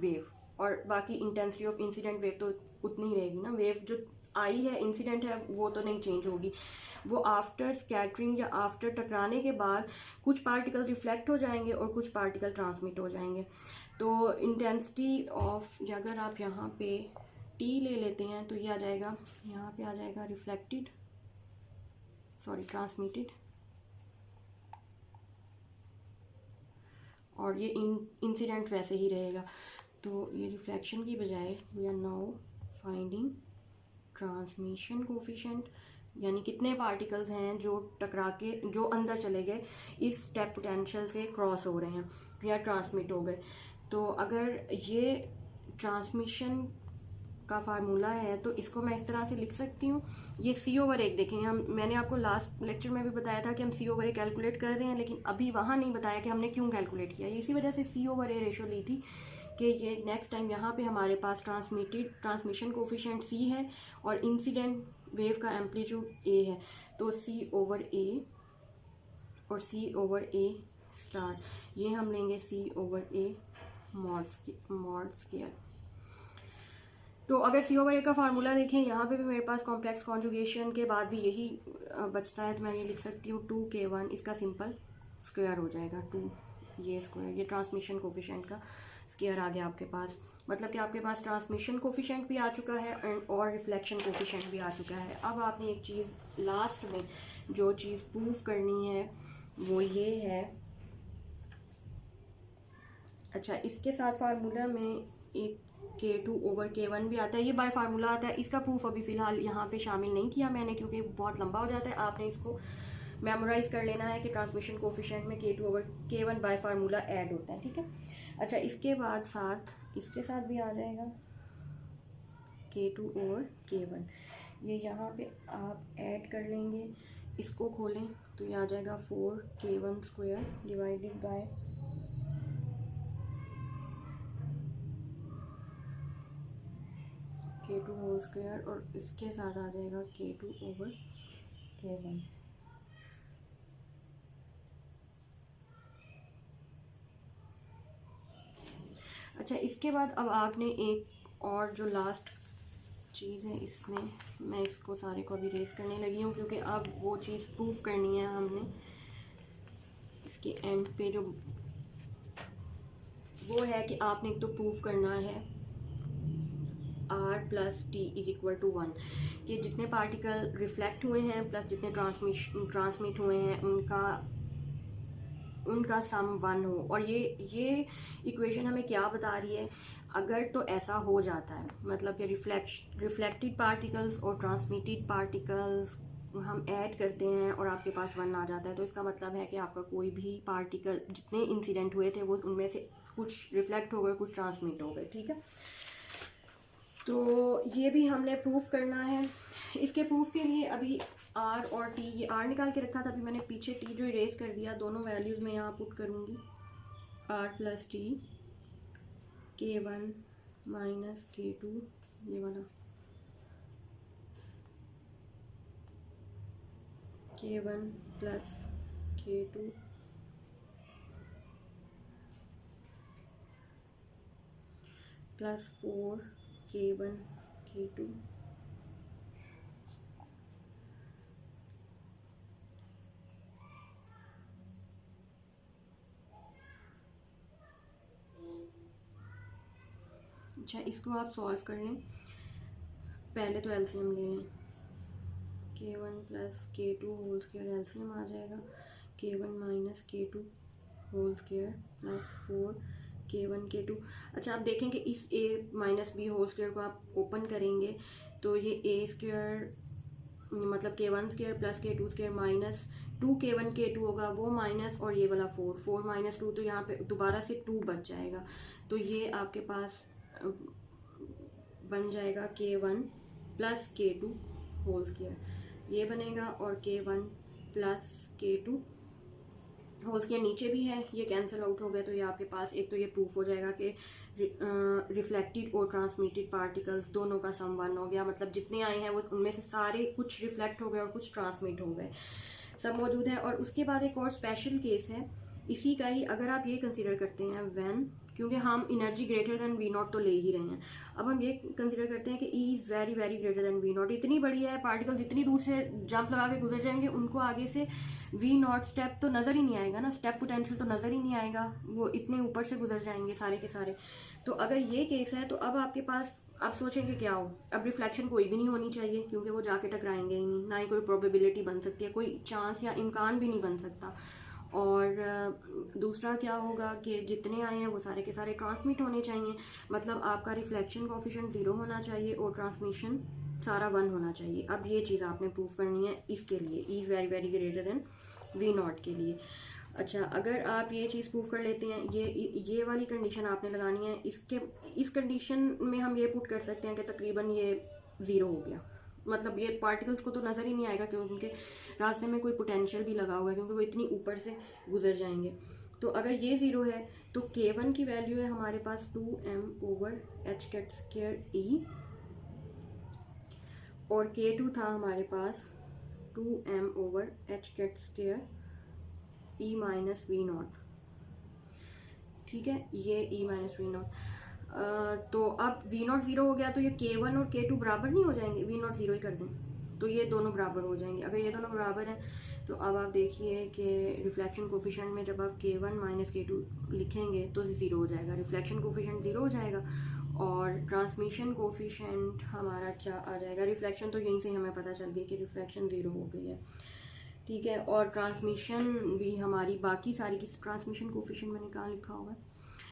Wave, और बाकी intensity of incident wave तो उतनी ही रहेगी ना। वेव जो आई है, इंसिडेंट है, वो तो नहीं चेंज होगी। वो आफ्टर स्कैटरिंग या आफ्टर टकराने के बाद कुछ पार्टिकल रिफ्लेक्ट हो जाएंगे और कुछ पार्टिकल ट्रांसमिट हो जाएंगे। तो इंटेंसिटी ऑफ, अगर आप यहाँ पे टी ले लेते हैं तो ये आ जाएगा, यहाँ पे आ जाएगा रिफ्लेक्टेड, सॉरी ट्रांसमिटेड, और ये इंसिडेंट वैसे ही रहेगा। तो ये रिफ्लेक्शन की बजाय we are now finding transmission coefficient, यानी कितने पार्टिकल्स हैं जो टकरा के जो अंदर चले गए, इस स्टेप पोटेंशियल से क्रॉस हो रहे हैं या ट्रांसमिट हो गए। तो अगर ये ट्रांसमिशन का फार्मूला है तो इसको मैं इस तरह से लिख सकती हूँ। ये C/A देखें, हम मैंने आपको लास्ट लेक्चर में भी बताया था कि हम C/A कैलकुलेट कर रहे हैं, लेकिन अभी वहाँ नहीं बताया कि हमने क्यों कैलकुलेट किया। इसी वजह से C/A रेशो ली थी कि ये नेक्स्ट टाइम यहाँ पे हमारे पास ट्रांसमिशन कोफिशिएंट C है और इंसिडेंट वेव का एम्पलीट्यूड A है। तो C/A और C/A स्टार, ये हम लेंगे C/A मॉड स्क्वायर। तो अगर C/A का फार्मूला देखें, यहाँ पे भी मेरे पास कॉम्प्लेक्स कॉन्जुगेशन के बाद भी यही बचता है, तो मैं ये लिख सकती हूँ 2K1, इसका सिंपल स्क्वायर हो जाएगा 2, ये स्क्वायर, ये ट्रांसमिशन कोफिशिएंट का स्क्वायर आ गया आपके पास। मतलब कि आपके पास ट्रांसमिशन कोफिशिएंट भी आ चुका है और रिफ्लेक्शन कोफिशिएंट भी आ चुका है। अब आपने एक चीज़ लास्ट में जो चीज़ प्रूव करनी है वो ये है, अच्छा इसके साथ फार्मूला में एक K2/K1 भी आता है, ये बाय फार्मूला आता है। इसका प्रूफ अभी फ़िलहाल यहाँ पे शामिल नहीं किया मैंने, क्योंकि बहुत लंबा हो जाता है। आपने इसको मेमोराइज़ कर लेना है कि ट्रांसमिशन कोफिशिएंट में K2/K1 बाय फार्मूला ऐड होता है, ठीक है। अच्छा इसके बाद साथ इसके साथ भी आ जाएगा K2/K1, ये यहाँ पे आप ऐड कर लेंगे, इसको खोलें तो ये आ जाएगा 4K1² डिवाइडेड बाय K2² और इसके साथ आ जाएगा K2/K1। अच्छा इसके बाद अब आपने एक और जो लास्ट चीज़ है, इसमें मैं इसको सारे को अभी रेस करने लगी हूँ क्योंकि अब वो चीज़ प्रूफ करनी है हमने। इसके एंड पे जो वो है कि आपने एक तो प्रूफ करना है R+T=1, कि जितने पार्टिकल रिफ्लेक्ट हुए हैं प्लस जितने ट्रांसमिट हुए हैं उनका सम 1 हो। और ये इक्वेशन हमें क्या बता रही है, अगर तो ऐसा हो जाता है, मतलब कि रिफ्लेक्टेड पार्टिकल्स और ट्रांसमिटेड पार्टिकल्स हम ऐड करते हैं और आपके पास 1 आ जाता है, तो इसका मतलब है कि आपका कोई भी पार्टिकल, जितने इंसिडेंट हुए थे वो उनमें से कुछ रिफ्लेक्ट हो गए, कुछ ट्रांसमिट हो गए, ठीक है। तो ये भी हमने प्रूफ करना है। इसके प्रूफ के लिए अभी R और T, ये R निकाल के रखा था, अभी मैंने पीछे T जो इरेज कर दिया, दोनों वैल्यूज़ में यहाँ पुट करूँगी। R+T K1 माइनस K2, ये वाला K1 plus K2 plus 4K1 K2 अच्छा इसको आप सॉल्व कर लें, पहले तो एलसीएम ले लें। K1 प्लस K2² एलसीएम आ जाएगा, K1 minus K2² plus 4K1 K2। अच्छा आप देखें कि इस A माइनस B² को आप ओपन करेंगे तो ये A² मतलब K1² plus K2² minus 2K1 K2 होगा, वो माइनस, और ये वाला 4 माइनस 2, तो यहाँ पे दोबारा से 2 बच जाएगा। तो ये आपके पास बन जाएगा K1 प्लस K2² ये बनेगा, और K1 प्लस K2² नीचे भी है, ये कैंसिल आउट हो गया। तो ये आपके पास एक तो ये प्रूफ हो जाएगा कि रिफ्लेक्टेड और ट्रांसमिटेड पार्टिकल्स दोनों का सम 1 हो गया, मतलब जितने आए हैं वो उनमें से सारे कुछ रिफ्लेक्ट हो गए और कुछ ट्रांसमिट हो गए, सब मौजूद है। और उसके बाद एक और स्पेशल केस है इसी का ही, अगर आप ये कंसिडर करते हैं व्हेन क्योंकि हम energy greater than V naught तो ले ही रहे हैं। अब हम ये कंसिडर करते हैं कि E is very very greater than V naught, इतनी बड़ी है पार्टिकल जितनी दूर से जंप लगा के गुजर जाएंगे उनको आगे से वी नॉट स्टेप तो नज़र ही नहीं आएगा ना, स्टेप पोटेंशियल तो नज़र ही नहीं आएगा, वो इतने ऊपर से गुजर जाएंगे सारे के सारे। तो अगर ये केस है तो अब आपके पास, आप सोचेंगे क्या हो, अब रिफ्लेक्शन कोई भी नहीं होनी चाहिए क्योंकि वो जाके टकराएंगे ही नहीं, ना ही कोई प्रोबेबिलिटी बन सकती है, कोई चांस या इम्कान भी नहीं बन सकता। और दूसरा क्या होगा कि जितने आए हैं वो सारे के सारे ट्रांसमिट होने चाहिए, मतलब आपका रिफ्लेक्शन कोफिशिएंट 0 होना चाहिए और ट्रांसमिशन सारा 1 होना चाहिए। अब ये चीज़ आपने प्रूव करनी है इसके लिए, is very very greater than V naught के लिए। अच्छा, अगर आप ये चीज़ प्रूव कर लेते हैं, ये वाली कंडीशन आपने लगानी है, इस कंडीशन में हम ये पुट कर सकते हैं कि तकरीबन ये 0 हो गया, मतलब ये पार्टिकल्स को तो नज़र ही नहीं आएगा क्योंकि उनके रास्ते में कोई पोटेंशियल भी लगा हुआ है क्योंकि वो इतनी ऊपर से गुजर जाएंगे। तो अगर ये 0 है तो K1 की वैल्यू है हमारे पास 2m/h² E, और K2 था हमारे पास 2m/h² E minus V naught. ठीक है, ये E माइनस वी नॉट। तो अब वी नॉट 0 हो गया तो ये K1 और K2 बराबर नहीं हो जाएंगे, वी नॉट 0 ही कर दें तो ये दोनों बराबर हो जाएंगे। अगर ये दोनों बराबर हैं तो अब आप देखिए कि रिफ्लेक्शन कोफिशिएंट में जब आप K1 माइनस K2 लिखेंगे तो 0 हो जाएगा, रिफ्लेक्शन कोफिशिएंट 0 हो जाएगा, और ट्रांसमिशन कोफिशिएंट हमारा क्या आ जाएगा, रिफ्लेक्शन तो यहीं से हमें पता चल गई कि रिफ्लेक्शन 0 हो गई है। ठीक है, और ट्रांसमिशन भी हमारी बाकी सारी की ट्रांसमिशन कोफिशिएंट मैंने कहाँ लिखा हुआ है,